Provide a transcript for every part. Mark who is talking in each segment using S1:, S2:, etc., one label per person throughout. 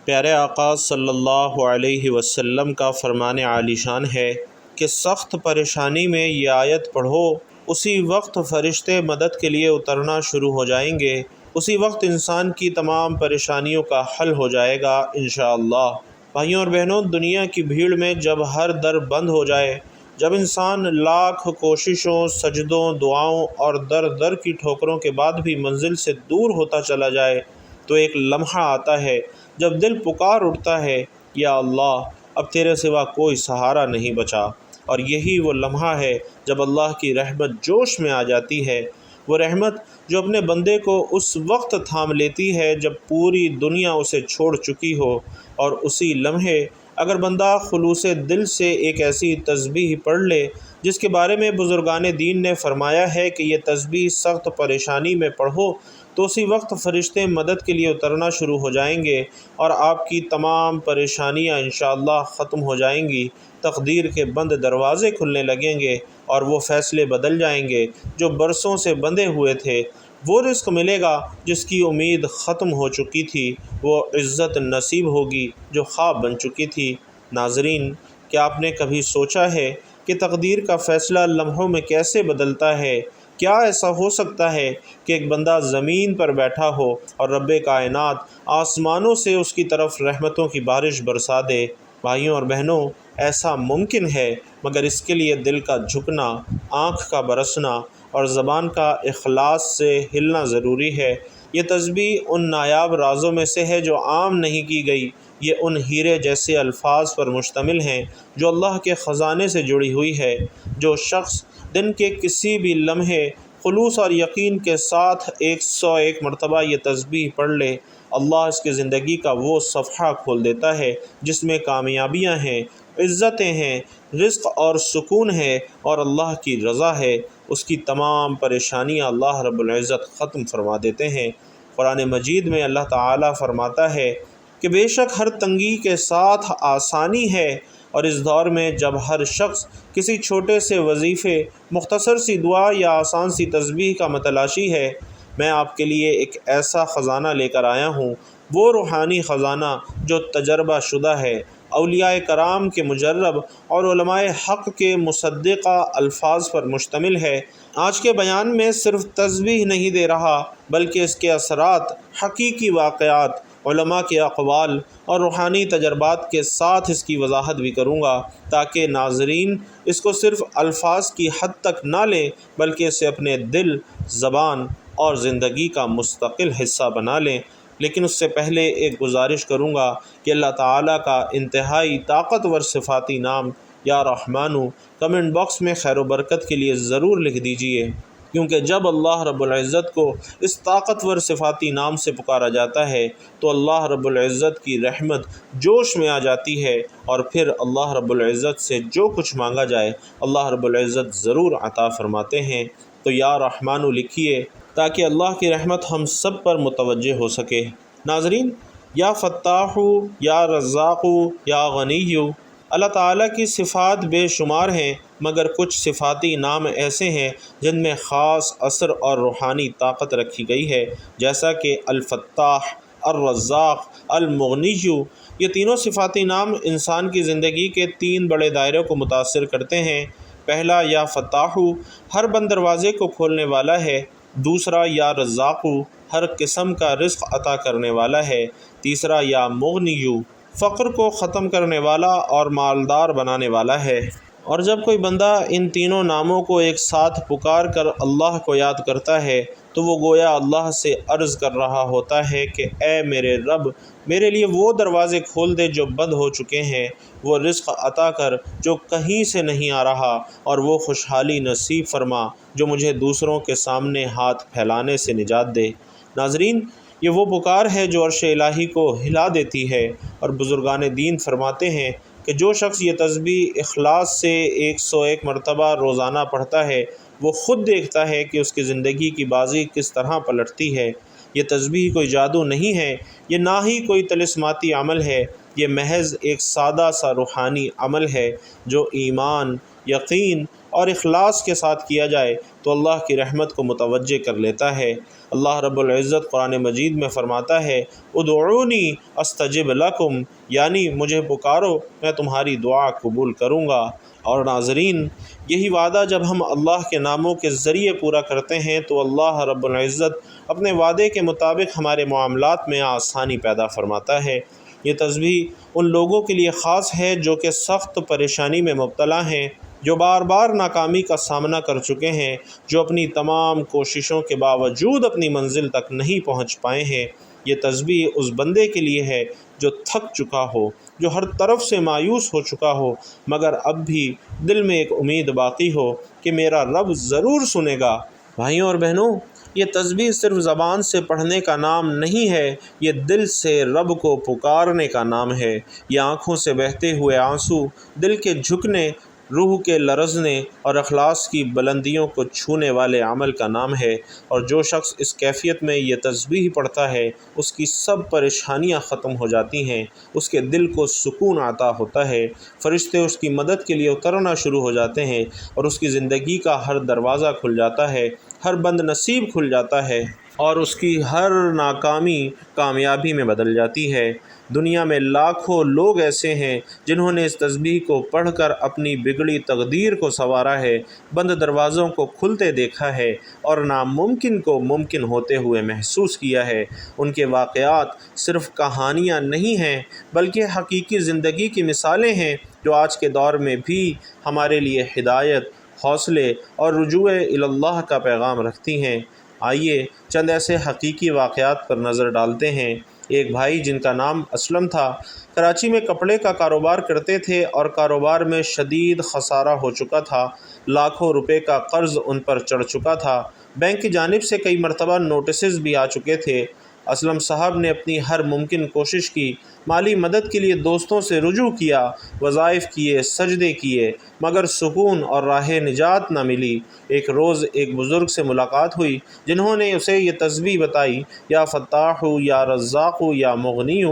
S1: پیارے آقا صلی اللہ علیہ وسلم کا فرمان عالی شان ہے کہ سخت پریشانی میں یہ آیت پڑھو، اسی وقت فرشتے مدد کے لیے اترنا شروع ہو جائیں گے، اسی وقت انسان کی تمام پریشانیوں کا حل ہو جائے گا انشاءاللہ۔ بھائیوں اور بہنوں، دنیا کی بھیڑ میں جب ہر در بند ہو جائے، جب انسان لاکھ کوششوں، سجدوں، دعاؤں اور در در کی ٹھوکروں کے بعد بھی منزل سے دور ہوتا چلا جائے، تو ایک لمحہ آتا ہے جب دل پکار اٹھتا ہے، یا اللہ، اب تیرے سوا کوئی سہارا نہیں بچا۔ اور یہی وہ لمحہ ہے جب اللہ کی رحمت جوش میں آ جاتی ہے، وہ رحمت جو اپنے بندے کو اس وقت تھام لیتی ہے جب پوری دنیا اسے چھوڑ چکی ہو، اور اسی لمحے اگر بندہ خلوص دل سے ایک ایسی تسبیح پڑھ لے جس کے بارے میں بزرگان دین نے فرمایا ہے کہ یہ تسبیح سخت پریشانی میں پڑھو، تو اسی وقت فرشتے مدد کے لیے اترنا شروع ہو جائیں گے اور آپ کی تمام پریشانیاں انشاءاللہ ختم ہو جائیں گی، تقدیر کے بند دروازے کھلنے لگیں گے اور وہ فیصلے بدل جائیں گے جو برسوں سے بندھے ہوئے تھے، وہ رزق ملے گا جس کی امید ختم ہو چکی تھی، وہ عزت نصیب ہوگی جو خواب بن چکی تھی۔ ناظرین، کیا آپ نے کبھی سوچا ہے کہ تقدیر کا فیصلہ لمحوں میں کیسے بدلتا ہے؟ کیا ایسا ہو سکتا ہے کہ ایک بندہ زمین پر بیٹھا ہو اور رب کائنات آسمانوں سے اس کی طرف رحمتوں کی بارش برسا دے؟ بھائیوں اور بہنوں، ایسا ممکن ہے، مگر اس کے لیے دل کا جھکنا، آنکھ کا برسنا اور زبان کا اخلاص سے ہلنا ضروری ہے۔ یہ تسبیح ان نایاب رازوں میں سے ہے جو عام نہیں کی گئی، یہ ان ہیرے جیسے الفاظ پر مشتمل ہیں جو اللہ کے خزانے سے جڑی ہوئی ہے۔ جو شخص دن کے کسی بھی لمحے خلوص اور یقین کے ساتھ 101 مرتبہ یہ تسبیح پڑھ لے، اللہ اس کی زندگی کا وہ صفحہ کھول دیتا ہے جس میں کامیابیاں ہیں، عزتیں ہیں، رزق اور سکون ہے اور اللہ کی رضا ہے۔ اس کی تمام پریشانیاں اللہ رب العزت ختم فرما دیتے ہیں۔ قرآن مجید میں اللہ تعالیٰ فرماتا ہے کہ بے شک ہر تنگی کے ساتھ آسانی ہے، اور اس دور میں جب ہر شخص کسی چھوٹے سے وظیفے، مختصر سی دعا یا آسان سی تسبیح کا متلاشی ہے، میں آپ کے لیے ایک ایسا خزانہ لے کر آیا ہوں، وہ روحانی خزانہ جو تجربہ شدہ ہے، اولیاء کرام کے مجرب اور علماء حق کے مصدقہ الفاظ پر مشتمل ہے۔ آج کے بیان میں صرف تسبیح نہیں دے رہا، بلکہ اس کے اثرات، حقیقی واقعات، علماء کے اقوال اور روحانی تجربات کے ساتھ اس کی وضاحت بھی کروں گا، تاکہ ناظرین اس کو صرف الفاظ کی حد تک نہ لیں، بلکہ اسے اپنے دل، زبان اور زندگی کا مستقل حصہ بنا لیں۔ لیکن اس سے پہلے ایک گزارش کروں گا کہ اللہ تعالیٰ کا انتہائی طاقتور صفاتی نام یا رحمانو کمنٹ باکس میں خیر و برکت کے لیے ضرور لکھ دیجئے، کیونکہ جب اللہ رب العزت کو اس طاقتور صفاتی نام سے پکارا جاتا ہے تو اللہ رب العزت کی رحمت جوش میں آ جاتی ہے، اور پھر اللہ رب العزت سے جو کچھ مانگا جائے اللہ رب العزت ضرور عطا فرماتے ہیں۔ تو یا رحمانو لکھیے تاکہ اللہ کی رحمت ہم سب پر متوجہ ہو سکے۔ ناظرین، یا فتاحو، یا رزاقو، یا غنیو، اللہ تعالیٰ کی صفات بے شمار ہیں، مگر کچھ صفاتی نام ایسے ہیں جن میں خاص اثر اور روحانی طاقت رکھی گئی ہے، جیسا کہ الفتاح، الرزاق، المغنیو۔ یہ تینوں صفاتی نام انسان کی زندگی کے 3 بڑے دائروں کو متاثر کرتے ہیں۔ پہلا یا فتاحو ہر بند دروازے کو کھولنے والا ہے، دوسرا یا رزاقو ہر قسم کا رزق عطا کرنے والا ہے، تیسرا یا مغنیو فقر کو ختم کرنے والا اور مالدار بنانے والا ہے۔ اور جب کوئی بندہ ان تینوں ناموں کو ایک ساتھ پکار کر اللہ کو یاد کرتا ہے تو وہ گویا اللہ سے عرض کر رہا ہوتا ہے کہ اے میرے رب، میرے لیے وہ دروازے کھول دے جو بند ہو چکے ہیں، وہ رزق عطا کر جو کہیں سے نہیں آ رہا، اور وہ خوشحالی نصیب فرما جو مجھے دوسروں کے سامنے ہاتھ پھیلانے سے نجات دے۔ ناظرین، یہ وہ پکار ہے جو عرش الہی کو ہلا دیتی ہے، اور بزرگان دین فرماتے ہیں کہ جو شخص یہ تسبیح اخلاص سے 101 مرتبہ روزانہ پڑھتا ہے، وہ خود دیکھتا ہے کہ اس کی زندگی کی بازی کس طرح پلٹتی ہے۔ یہ تسبیح کوئی جادو نہیں ہے، یہ نہ ہی کوئی طلسماتی عمل ہے، یہ محض ایک سادہ سا روحانی عمل ہے جو ایمان، یقین اور اخلاص کے ساتھ کیا جائے تو اللہ کی رحمت کو متوجہ کر لیتا ہے۔ اللہ رب العزت قرآن مجید میں فرماتا ہے ادعونی استجب لکم، یعنی مجھے پکارو میں تمہاری دعا قبول کروں گا۔ اور ناظرین، یہی وعدہ جب ہم اللہ کے ناموں کے ذریعے پورا کرتے ہیں تو اللہ رب العزت اپنے وعدے کے مطابق ہمارے معاملات میں آسانی پیدا فرماتا ہے۔ یہ تسبیح ان لوگوں کے لیے خاص ہے جو کہ سخت پریشانی میں مبتلا ہیں، جو بار بار ناکامی کا سامنا کر چکے ہیں، جو اپنی تمام کوششوں کے باوجود اپنی منزل تک نہیں پہنچ پائے ہیں۔ یہ تسبیح اس بندے کے لیے ہے جو تھک چکا ہو، جو ہر طرف سے مایوس ہو چکا ہو، مگر اب بھی دل میں ایک امید باقی ہو کہ میرا رب ضرور سنے گا۔ بھائیوں اور بہنوں، یہ تسبیح صرف زبان سے پڑھنے کا نام نہیں ہے، یہ دل سے رب کو پکارنے کا نام ہے۔ یہ آنکھوں سے بہتے ہوئے آنسو، دل کے جھکنے، روح کے لرزنے اور اخلاص کی بلندیوں کو چھونے والے عمل کا نام ہے، اور جو شخص اس کیفیت میں یہ تسبیح پڑھتا ہے اس کی سب پریشانیاں ختم ہو جاتی ہیں، اس کے دل کو سکون عطا ہوتا ہے، فرشتے اس کی مدد کے لیے اترنا شروع ہو جاتے ہیں، اور اس کی زندگی کا ہر دروازہ کھل جاتا ہے، ہر بند نصیب کھل جاتا ہے، اور اس کی ہر ناکامی کامیابی میں بدل جاتی ہے۔ دنیا میں لاکھوں لوگ ایسے ہیں جنہوں نے اس تسبیح کو پڑھ کر اپنی بگڑی تقدیر کو سنوارا ہے، بند دروازوں کو کھلتے دیکھا ہے، اور ناممکن کو ممکن ہوتے ہوئے محسوس کیا ہے۔ ان کے واقعات صرف کہانیاں نہیں ہیں بلکہ حقیقی زندگی کی مثالیں ہیں جو آج کے دور میں بھی ہمارے لیے ہدایت، حوصلے اور رجوع اللہ کا پیغام رکھتی ہیں۔ آئیے چند ایسے حقیقی واقعات پر نظر ڈالتے ہیں۔ ایک بھائی جن کا نام اسلم تھا، کراچی میں کپڑے کا کاروبار کرتے تھے اور کاروبار میں شدید خسارہ ہو چکا تھا، لاکھوں روپے کا قرض ان پر چڑھ چکا تھا، بینک کی جانب سے کئی مرتبہ نوٹسز بھی آ چکے تھے۔ اسلم صاحب نے اپنی ہر ممکن کوشش کی، مالی مدد کے لیے دوستوں سے رجوع کیا، وظائف کیے، سجدے کیے، مگر سکون اور راہ نجات نہ ملی۔ ایک روز ایک بزرگ سے ملاقات ہوئی جنہوں نے اسے یہ تسبیح بتائی، یا فتاح یا رزاق یا مغنی،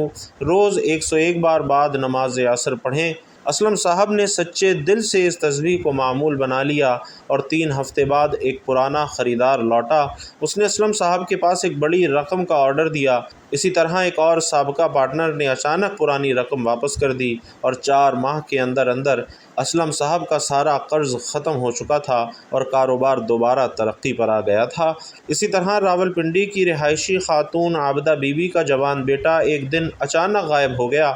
S1: روز 101 بار بعد نماز عصر پڑھیں۔ اسلم صاحب نے سچے دل سے اس تسبیح کو معمول بنا لیا، اور 3 ہفتے بعد ایک پرانا خریدار لوٹا۔ اس نے اسلم صاحب کے پاس ایک بڑی رقم کا آرڈر دیا۔ اسی طرح ایک اور سابقہ پارٹنر نے اچانک پرانی رقم واپس کر دی، اور 4 ماہ کے اندر اندر اسلم صاحب کا سارا قرض ختم ہو چکا تھا اور کاروبار دوبارہ ترقی پر آ گیا تھا۔ اسی طرح راولپنڈی کی رہائشی خاتون عابدہ بی بی کا جوان بیٹا ایک دن اچانک غائب ہو گیا۔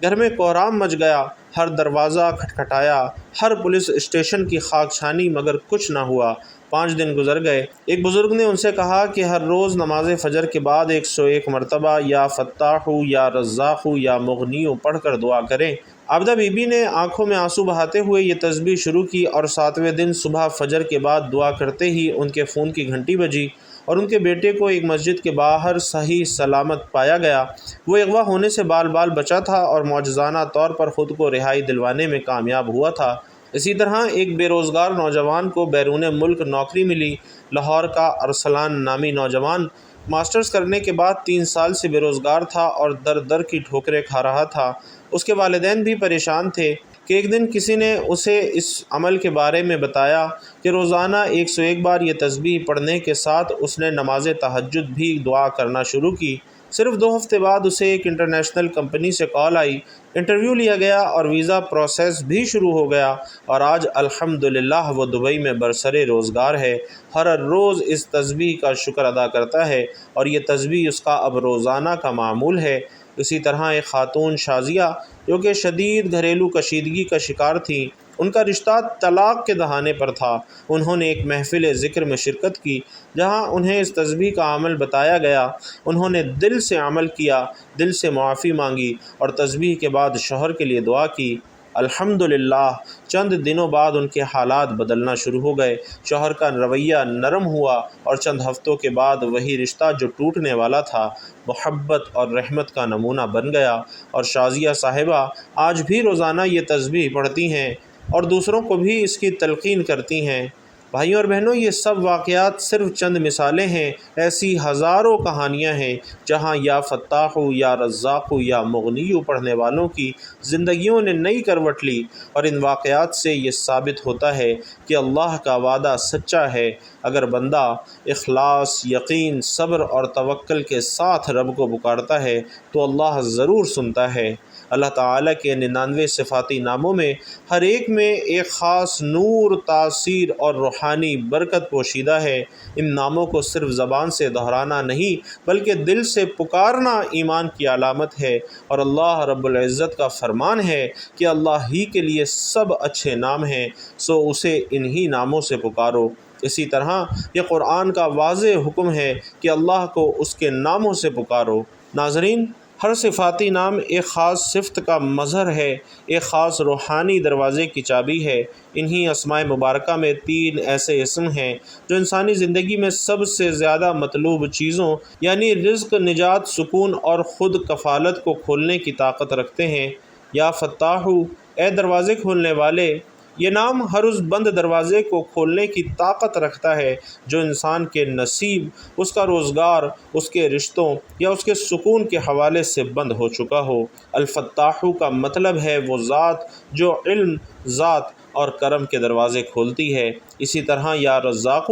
S1: گھر میں کوہرام مچ گیا، ہر دروازہ کھٹکھٹایا، ہر پولیس اسٹیشن کی خاک چھانی، مگر کچھ نہ ہوا۔ 5 دن گزر گئے۔ ایک بزرگ نے ان سے کہا کہ ہر روز نماز فجر کے بعد 101 مرتبہ یا فتاح یا رزاق یا مغنی پڑھ کر دعا کریں۔ عابدہ بی بی نے آنکھوں میں آنسو بہاتے ہوئے یہ تسبیح شروع کی، اور 7ویں دن صبح فجر کے بعد دعا کرتے ہی ان کے فون کی گھنٹی بجی، اور ان کے بیٹے کو ایک مسجد کے باہر صحیح سلامت پایا گیا۔ وہ اغوا ہونے سے بال بال بچا تھا اور معجزانہ طور پر خود کو رہائی دلوانے میں کامیاب ہوا تھا۔ اسی طرح ایک بے روزگار نوجوان کو بیرون ملک نوکری ملی۔ لاہور کا ارسلان نامی نوجوان ماسٹرز کرنے کے بعد 3 سال سے بے روزگار تھا اور در در کی ٹھوکریں کھا رہا تھا۔ اس کے والدین بھی پریشان تھے کہ ایک دن کسی نے اسے اس عمل کے بارے میں بتایا کہ روزانہ 101 بار یہ تسبیح پڑھنے کے ساتھ اس نے نماز تہجد بھی دعا کرنا شروع کی۔ صرف 2 ہفتے بعد اسے ایک انٹرنیشنل کمپنی سے کال آئی، انٹرویو لیا گیا اور ویزا پروسیس بھی شروع ہو گیا، اور آج الحمدللہ وہ دبئی میں برسر روزگار ہے۔ ہر روز اس تسبیح کا شکر ادا کرتا ہے، اور یہ تسبیح اس کا اب روزانہ کا معمول ہے۔ اسی طرح ایک خاتون شازیہ جو کہ شدید گھریلو کشیدگی کا شکار تھیں، ان کا رشتہ طلاق کے دہانے پر تھا۔ انہوں نے ایک محفل ذکر میں شرکت کی جہاں انہیں اس تسبیح کا عمل بتایا گیا۔ انہوں نے دل سے عمل کیا، دل سے معافی مانگی، اور تسبیح کے بعد شوہر کے لیے دعا کی۔ الحمدللہ چند دنوں بعد ان کے حالات بدلنا شروع ہو گئے، شوہر کا رویہ نرم ہوا، اور چند ہفتوں کے بعد وہی رشتہ جو ٹوٹنے والا تھا محبت اور رحمت کا نمونہ بن گیا، اور شازیہ صاحبہ آج بھی روزانہ یہ تسبیح پڑھتی ہیں اور دوسروں کو بھی اس کی تلقین کرتی ہیں۔ بھائیوں اور بہنوں، یہ سب واقعات صرف چند مثالیں ہیں، ایسی ہزاروں کہانیاں ہیں جہاں یا فتاح یا رزاق یا مغنی پڑھنے والوں کی زندگیوں نے نئی کروٹ لی، اور ان واقعات سے یہ ثابت ہوتا ہے کہ اللہ کا وعدہ سچا ہے۔ اگر بندہ اخلاص، یقین، صبر اور توکل کے ساتھ رب کو پکارتا ہے تو اللہ ضرور سنتا ہے۔ اللہ تعالیٰ کے 99 صفاتی ناموں میں ہر ایک میں ایک خاص نور، تاثیر اور روحانی برکت پوشیدہ ہے۔ ان ناموں کو صرف زبان سے دہرانا نہیں بلکہ دل سے پکارنا ایمان کی علامت ہے، اور اللہ رب العزت کا فرمان ہے کہ اللہ ہی کے لیے سب اچھے نام ہیں، سو اسے انہی ناموں سے پکارو۔ اسی طرح یہ قرآن کا واضح حکم ہے کہ اللہ کو اس کے ناموں سے پکارو۔ ناظرین، ہر صفاتی نام ایک خاص صفت کا مظہر ہے، ایک خاص روحانی دروازے کی چابی ہے۔ انہی اسماء مبارکہ میں 3 ایسے اسم ہیں جو انسانی زندگی میں سب سے زیادہ مطلوب چیزوں یعنی رزق، نجات، سکون اور خود کفالت کو کھولنے کی طاقت رکھتے ہیں۔ یا فتاح، اے دروازے کھولنے والے، یہ نام ہر اس بند دروازے کو کھولنے کی طاقت رکھتا ہے جو انسان کے نصیب، اس کا روزگار، اس کے رشتوں یا اس کے سکون کے حوالے سے بند ہو چکا ہو۔ الفتاح کا مطلب ہے وہ ذات جو علم، ذات اور کرم کے دروازے کھولتی ہے۔ اسی طرح یا رزاق،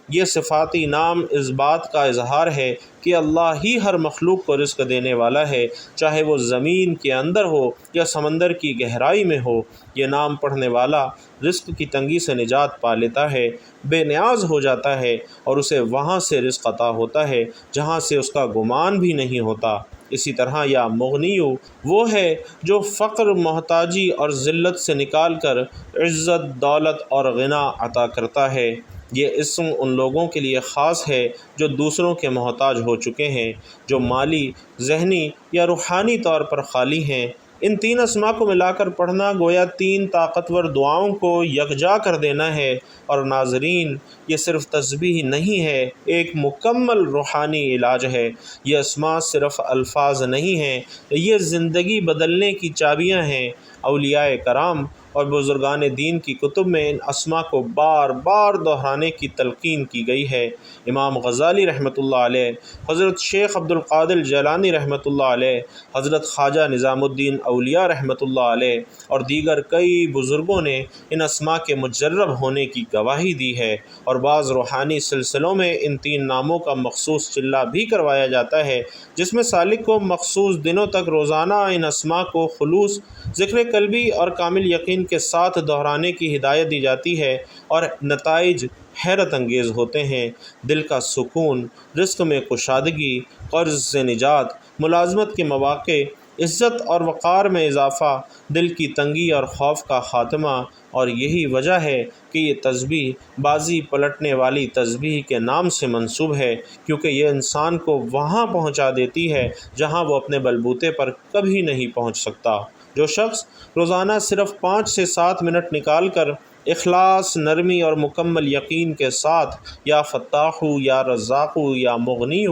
S1: یہ صفاتی نام اس بات کا اظہار ہے کہ اللہ ہی ہر مخلوق کو رزق دینے والا ہے، چاہے وہ زمین کے اندر ہو یا سمندر کی گہرائی میں ہو۔ یہ نام پڑھنے والا رزق کی تنگی سے نجات پا لیتا ہے، بے نیاز ہو جاتا ہے، اور اسے وہاں سے رزق عطا ہوتا ہے جہاں سے اس کا گمان بھی نہیں ہوتا۔ اسی طرح یا مغنی، وہ ہے جو فقر، محتاجی اور ذلت سے نکال کر عزت، دولت اور غنا عطا کرتا ہے۔ یہ اسم ان لوگوں کے لیے خاص ہے جو دوسروں کے محتاج ہو چکے ہیں، جو مالی، ذہنی یا روحانی طور پر خالی ہیں۔ ان 3 اسماء کو ملا کر پڑھنا گویا 3 طاقتور دعاؤں کو یکجا کر دینا ہے۔ اور ناظرین، یہ صرف تسبیح نہیں ہے، ایک مکمل روحانی علاج ہے۔ یہ اسماء صرف الفاظ نہیں ہیں، یہ زندگی بدلنے کی چابیاں ہیں۔ اولیاء کرام اور بزرگان دین کی کتب میں ان اسماء کو بار بار دہرانے کی تلقین کی گئی ہے۔ امام غزالی رحمۃ اللہ علیہ، حضرت شیخ عبد القادر جیلانی رحمۃ اللہ علیہ، حضرت خواجہ نظام الدین اولیاء رحمۃ اللہ علیہ اور دیگر کئی بزرگوں نے ان اسماء کے مجرب ہونے کی گواہی دی ہے، اور بعض روحانی سلسلوں میں ان 3 ناموں کا مخصوص چلہ بھی کروایا جاتا ہے، جس میں سالک کو مخصوص دنوں تک روزانہ ان اسماء کو خلوص، ذکر قلبی اور کامل یقین کے ساتھ دہرانے کی ہدایت دی جاتی ہے، اور نتائج حیرت انگیز ہوتے ہیں۔ دل کا سکون، رزق میں کشادگی، قرض سے نجات، ملازمت کے مواقع، عزت اور وقار میں اضافہ، دل کی تنگی اور خوف کا خاتمہ، اور یہی وجہ ہے کہ یہ تسبیح بازی پلٹنے والی تسبیح کے نام سے منسوب ہے، کیونکہ یہ انسان کو وہاں پہنچا دیتی ہے جہاں وہ اپنے بلبوتے پر کبھی نہیں پہنچ سکتا۔ جو شخص روزانہ صرف 5 سے 7 منٹ نکال کر اخلاص، نرمی اور مکمل یقین کے ساتھ یا فتاح، یا رزاق، یا مغنی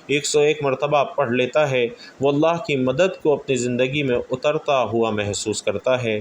S1: 101 مرتبہ پڑھ لیتا ہے، وہ اللہ کی مدد کو اپنی زندگی میں اترتا ہوا محسوس کرتا ہے۔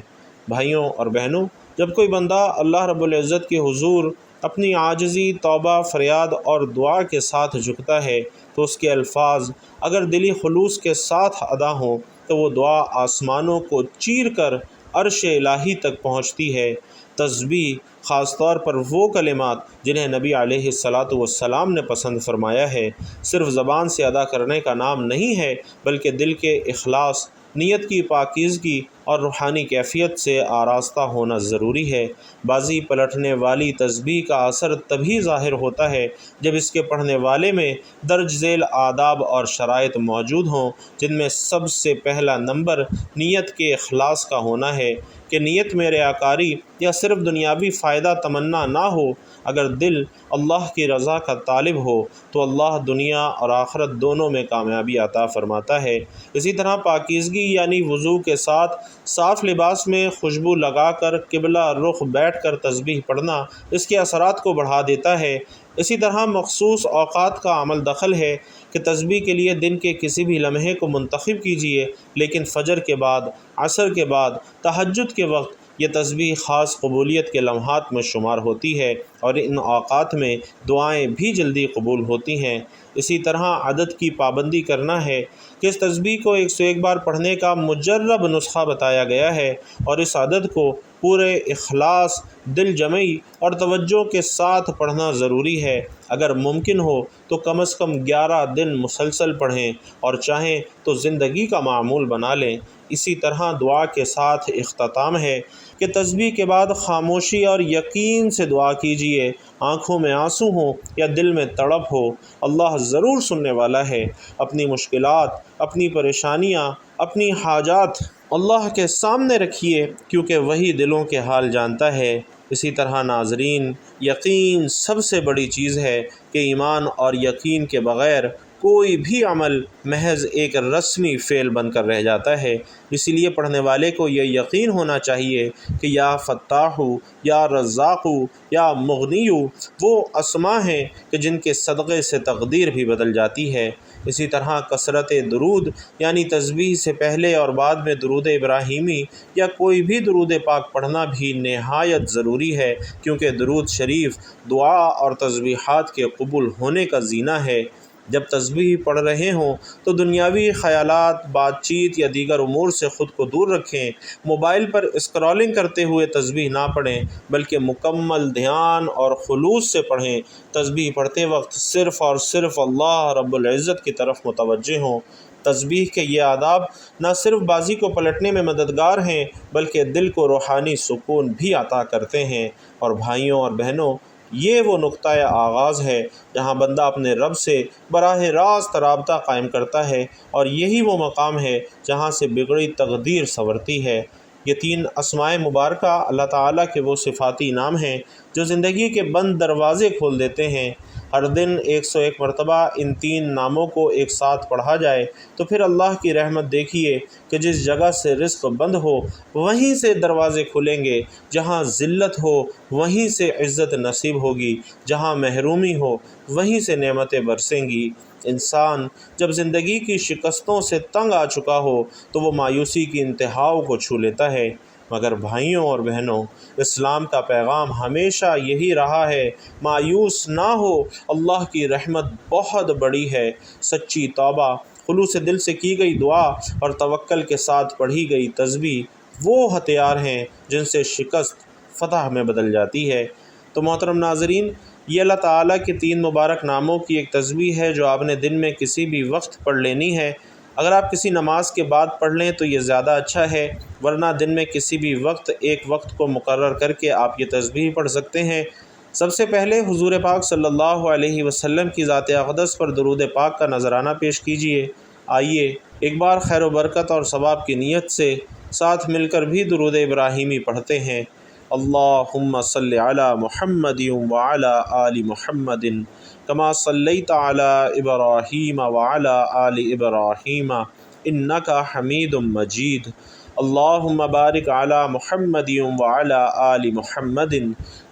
S1: بھائیوں اور بہنوں، جب کوئی بندہ اللہ رب العزت کے حضور اپنی عاجزی، توبہ، فریاد اور دعا کے ساتھ جھکتا ہے تو اس کے الفاظ اگر دلی خلوص کے ساتھ ادا ہوں تو وہ دعا آسمانوں کو چیر کر عرش الہی تک پہنچتی ہے۔ تسبیح خاص طور پر وہ کلمات جنہیں نبی علیہ الصلاۃ والسلام نے پسند فرمایا ہے، صرف زبان سے ادا کرنے کا نام نہیں ہے، بلکہ دل کے اخلاص، نیت کی پاکیزگی اور روحانی کیفیت سے آراستہ ہونا ضروری ہے۔ بازی پلٹنے والی تسبیح کا اثر تبھی ظاہر ہوتا ہے جب اس کے پڑھنے والے میں درج ذیل آداب اور شرائط موجود ہوں، جن میں سب سے پہلا نمبر نیت کے اخلاص کا ہونا ہے، کہ نیت میں ریاکاری یا صرف دنیاوی فائدہ تمنا نہ ہو۔ اگر دل اللہ کی رضا کا طالب ہو تو اللہ دنیا اور آخرت دونوں میں کامیابی عطا فرماتا ہے۔ اسی طرح پاکیزگی یعنی وضو کے ساتھ صاف لباس میں خوشبو لگا کر قبلہ رخ بیٹھ کر تسبیح پڑھنا اس کے اثرات کو بڑھا دیتا ہے۔ اسی طرح مخصوص اوقات کا عمل دخل ہے کہ تسبیح کے لیے دن کے کسی بھی لمحے کو منتخب کیجیے، لیکن فجر کے بعد، عصر کے بعد، تہجد کے وقت یہ تسبیح خاص قبولیت کے لمحات میں شمار ہوتی ہے اور ان اوقات میں دعائیں بھی جلدی قبول ہوتی ہیں۔ اسی طرح عدد کی پابندی کرنا ہے کہ اس تسبیح کو 101 بار پڑھنے کا مجرب نسخہ بتایا گیا ہے، اور اس عدد کو پورے اخلاص، دل جمعی اور توجہ کے ساتھ پڑھنا ضروری ہے۔ اگر ممکن ہو تو کم از کم 11 دن مسلسل پڑھیں، اور چاہیں تو زندگی کا معمول بنا لیں۔ اسی طرح دعا کے ساتھ اختتام ہے کہ تسبیح کے بعد خاموشی اور یقین سے دعا کیجیے، آنکھوں میں آنسو ہوں یا دل میں تڑپ ہو، اللہ ضرور سننے والا ہے۔ اپنی مشکلات، اپنی پریشانیاں، اپنی حاجات اللہ کے سامنے رکھیے، کیونکہ وہی دلوں کے حال جانتا ہے۔ اسی طرح ناظرین، یقین سب سے بڑی چیز ہے کہ ایمان اور یقین کے بغیر کوئی بھی عمل محض ایک رسمی فعل بن کر رہ جاتا ہے۔ اسی لیے پڑھنے والے کو یہ یقین ہونا چاہیے کہ یا فتاح، یا رزاق، یا مغنی وہ اسماء ہیں کہ جن کے صدقے سے تقدیر بھی بدل جاتی ہے۔ اسی طرح کثرت درود یعنی تسبیح سے پہلے اور بعد میں درود ابراہیمی یا کوئی بھی درود پاک پڑھنا بھی نہایت ضروری ہے، کیونکہ درود شریف دعا اور تسبیحات کے قبول ہونے کا زینہ ہے۔ جب تسبیح پڑھ رہے ہوں تو دنیاوی خیالات، بات چیت یا دیگر امور سے خود کو دور رکھیں۔ موبائل پر اسکرولنگ کرتے ہوئے تسبیح نہ پڑھیں، بلکہ مکمل دھیان اور خلوص سے پڑھیں۔ تسبیح پڑھتے وقت صرف اور صرف اللہ رب العزت کی طرف متوجہ ہوں۔ تسبیح کے یہ آداب نہ صرف بازی کو پلٹنے میں مددگار ہیں، بلکہ دل کو روحانی سکون بھی عطا کرتے ہیں۔ اور بھائیوں اور بہنوں، یہ وہ نقطہ آغاز ہے جہاں بندہ اپنے رب سے براہ راست رابطہ قائم کرتا ہے، اور یہی وہ مقام ہے جہاں سے بگڑی تقدیر سنورتی ہے۔ یہ 3 اسماء مبارکہ اللہ تعالیٰ کے وہ صفاتی نام ہیں جو زندگی کے بند دروازے کھول دیتے ہیں۔ ہر دن 101 مرتبہ ان 3 ناموں کو ایک ساتھ پڑھا جائے تو پھر اللہ کی رحمت دیکھیے کہ جس جگہ سے رزق بند ہو وہیں سے دروازے کھلیں گے، جہاں ذلت ہو وہیں سے عزت نصیب ہوگی، جہاں محرومی ہو وہیں سے نعمتیں برسیں گی۔ انسان جب زندگی کی شکستوں سے تنگ آ چکا ہو تو وہ مایوسی کی انتہاؤں کو چھو لیتا ہے، مگر بھائیوں اور بہنوں، اسلام کا پیغام ہمیشہ یہی رہا ہے، مایوس نہ ہو، اللہ کی رحمت بہت بڑی ہے۔ سچی توبہ، خلوص دل سے کی گئی دعا اور توکل کے ساتھ پڑھی گئی تسبیح وہ ہتھیار ہیں جن سے شکست فتح میں بدل جاتی ہے۔ تو محترم ناظرین، یہ اللہ تعالیٰ کے 3 مبارک ناموں کی ایک تسبیح ہے جو آپ نے دن میں کسی بھی وقت پڑھ لینی ہے۔ اگر آپ کسی نماز کے بعد پڑھ لیں تو یہ زیادہ اچھا ہے، ورنہ دن میں کسی بھی وقت ایک وقت کو مقرر کر کے آپ یہ تسبیح پڑھ سکتے ہیں۔ سب سے پہلے حضور پاک صلی اللہ علیہ وسلم کی ذات اقدس پر درود پاک کا نذرانہ پیش کیجیے۔ آئیے ایک بار خیر و برکت اور ثواب کی نیت سے ساتھ مل کر بھی درود ابراہیمی پڑھتے ہیں۔ اللہم صلی علی محمد وعلی آل محمد کما صلیت علی ابراہیم وعلی آل ابراہیم انک حمید مجید۔ اللہم بارک علی محمد وعلی آل محمد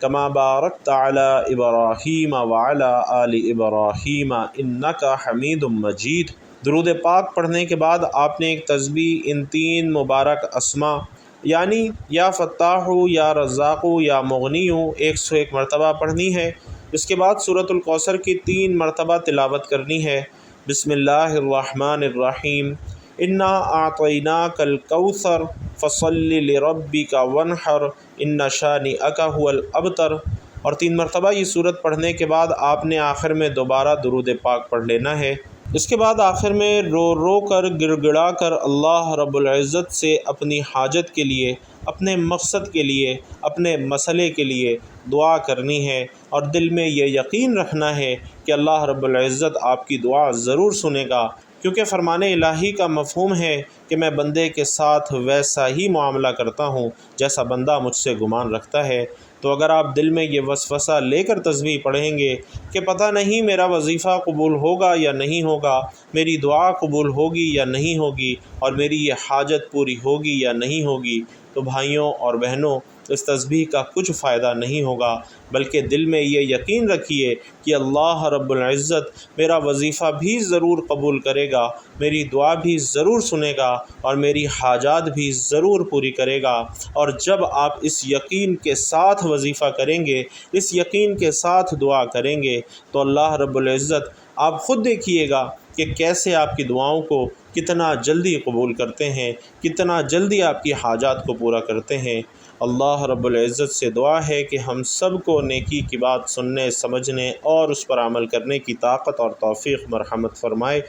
S1: کما بارکت علی ابراہیم وعلی آل ابراہیم انک حمید مجید۔ درود پاک پڑھنے کے بعد آپ نے ایک تسبیح ان 3 مبارک اسماء یعنی یا فتاح، یا رزاق، یا مغنی 101 مرتبہ پڑھنی ہے۔ اس کے بعد سورۃ الکوثر کی 3 مرتبہ تلاوت کرنی ہے۔ بسم اللہ الرحمن الرحیم، انا اعطیناک الکوثر فصل لربک وانحر ان شانئک هو الابتر۔ اور 3 مرتبہ یہ سورت پڑھنے کے بعد آپ نے آخر میں دوبارہ درود پاک پڑھ لینا ہے۔ اس کے بعد آخر میں رو رو کر گڑ گڑا کر اللہ رب العزت سے اپنی حاجت کے لیے، اپنے مقصد کے لیے، اپنے مسئلے کے لیے دعا کرنی ہے، اور دل میں یہ یقین رکھنا ہے کہ اللہ رب العزت آپ کی دعا ضرور سنے گا، کیونکہ فرمان الہی کا مفہوم ہے کہ میں بندے کے ساتھ ویسا ہی معاملہ کرتا ہوں جیسا بندہ مجھ سے گمان رکھتا ہے۔ تو اگر آپ دل میں یہ وسوسہ لے کر تسبیح پڑھیں گے کہ پتہ نہیں میرا وظیفہ قبول ہوگا یا نہیں ہوگا، میری دعا قبول ہوگی یا نہیں ہوگی، اور میری یہ حاجت پوری ہوگی یا نہیں ہوگی، تو بھائیوں اور بہنوں، تو اس تسبیح کا کچھ فائدہ نہیں ہوگا، بلکہ دل میں یہ یقین رکھیے کہ اللہ رب العزت میرا وظیفہ بھی ضرور قبول کرے گا، میری دعا بھی ضرور سنے گا اور میری حاجات بھی ضرور پوری کرے گا۔ اور جب آپ اس یقین کے ساتھ وظیفہ کریں گے، اس یقین کے ساتھ دعا کریں گے، تو اللہ رب العزت آپ خود دیکھیے گا کہ کیسے آپ کی دعاؤں کو کتنا جلدی قبول کرتے ہیں، کتنا جلدی آپ کی حاجات کو پورا کرتے ہیں۔ اللہ رب العزت سے دعا ہے کہ ہم سب کو نیکی کی بات سننے، سمجھنے اور اس پر عمل کرنے کی طاقت اور توفیق مرحمت فرمائے۔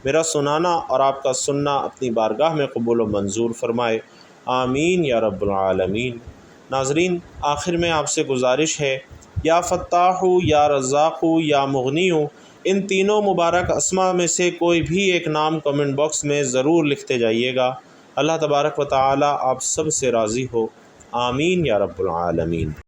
S1: میرا سنانا اور آپ کا سننا اپنی بارگاہ میں قبول و منظور فرمائے، آمین یا رب العالمین۔ ناظرین، آخر میں آپ سے گزارش ہے، یا فتاح، یا رزاق، یا مغنی، ان تینوں مبارک اسماء میں سے کوئی بھی ایک نام کمنٹ باکس میں ضرور لکھتے جائیے گا۔ اللہ تبارک و تعالی آپ سب سے راضی ہو، آمین یا رب العالمین۔